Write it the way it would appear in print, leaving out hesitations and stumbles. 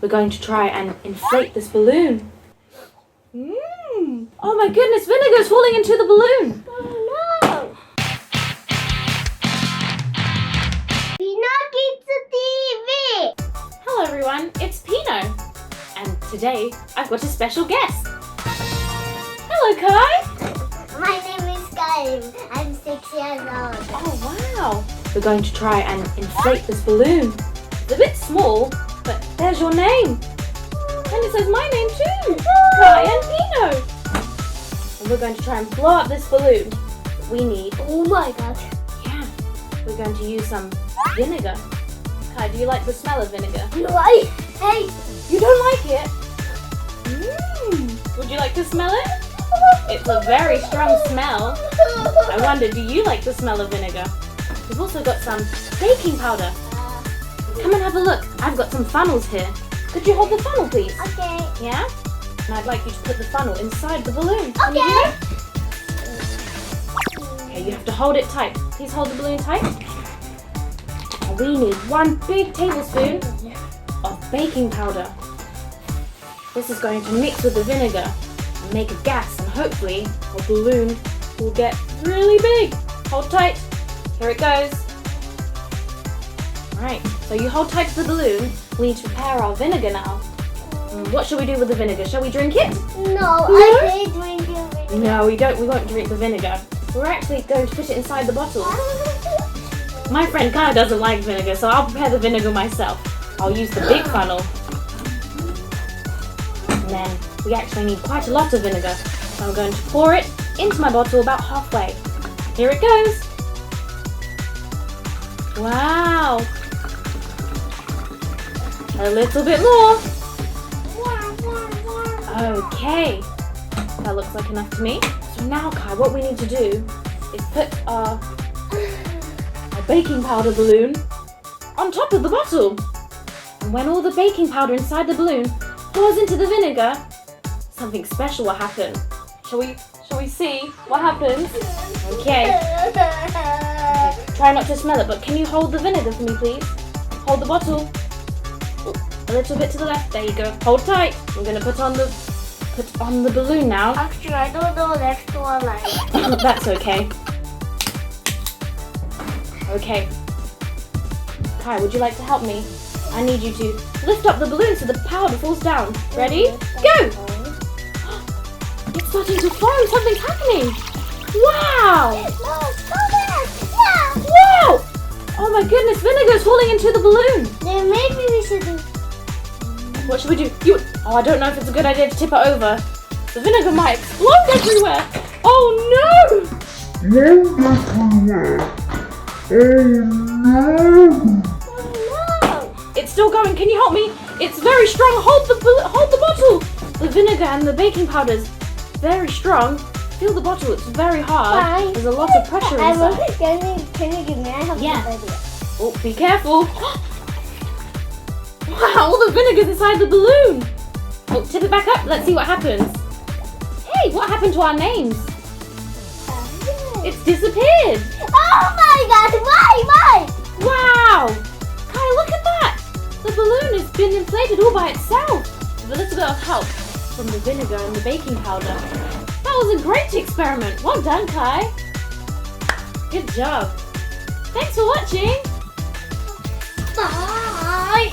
we're going to try and inflate this balloon. Oh my goodness, vinegar is falling into the balloon. Oh no! Pino Kids TV! Hello everyone, it's Pino. And today I've got a special guest. Hello Kai. My name is Kai. I'm 6 years old. Oh wow. We're going to try and inflate this balloon. It's a bit small, but there's your name. And it says my name too, Kai and Pino. And we're going to try and blow up this balloon. We need, Oh my god. yeah, we're going to use some vinegar. Kai, do you like the smell of vinegar? No, hey! You don't like it? Would you like to smell it? It's a very strong smell. I wonder, do you like the smell of vinegar? We've also got some baking powder. Come and have a look. I've got some funnels here. Could you hold the funnel, please? Okay. Yeah? And I'd like you to put the funnel inside the balloon. Can you do that? Okay, you have to hold it tight. Please hold the balloon tight. And we need 1 big tablespoon of baking powder. This is going to mix with the vinegar and make a gas, and hopefully our balloon will get really big. Hold tight. Here it goes. Alright, so you hold tight to the balloon. We need to prepare our vinegar now. What shall we do with the vinegar? Shall we drink it? No, I hate drinking vinegar. No, we don't. We won't drink the vinegar. We're actually going to put it inside the bottle. My friend Kai doesn't like vinegar, so I'll prepare the vinegar myself. I'll use the big funnel. And then we actually need quite a lot of vinegar. So I'm going to pour it into my bottle about halfway. Here it goes. Wow. A little bit more. Okay. That looks like enough to me. So now, Kai, what we need to do is put our baking powder balloon on top of the bottle. And when all the baking powder inside the balloon pours into the vinegar, something special will happen. Shall we see what happens? Okay. Try not to smell it, but can you hold the vinegar for me, please? Hold the bottle. A little bit to the left. There you go. Hold tight. I'm going to put on the balloon now. Actually, I don't know left or right. That's okay. Okay. Kai, would you like to help me? I need you to lift up the balloon so the powder falls down. Ready? Go! It's starting to foam. Something's happening. Wow! No, stop it! Yeah! Wow! Oh my goodness, vinegar's falling into the balloon. Then maybe we should do... What should we do? I don't know if it's a good idea to tip it over. The vinegar might explode everywhere. Oh no! Oh no! It's still going. Can you help me? It's very strong. Hold the bottle. The vinegar and the baking powder's very strong. Feel the bottle. It's very hard. Fine. There's a lot of pressure inside. Can you give me? I have Yeah. an idea. Oh, be careful. Wow, all the vinegar's inside the balloon. Oh, tip it back up. Let's see what happens. Hey, what happened to our names? It's disappeared. Oh my god! Why? Wow! Kai, look at that! The balloon has been inflated all by itself. With a little bit of help from the vinegar and the baking powder. That was a great experiment. Well done, Kai. Good job. Thanks for watching. Bye!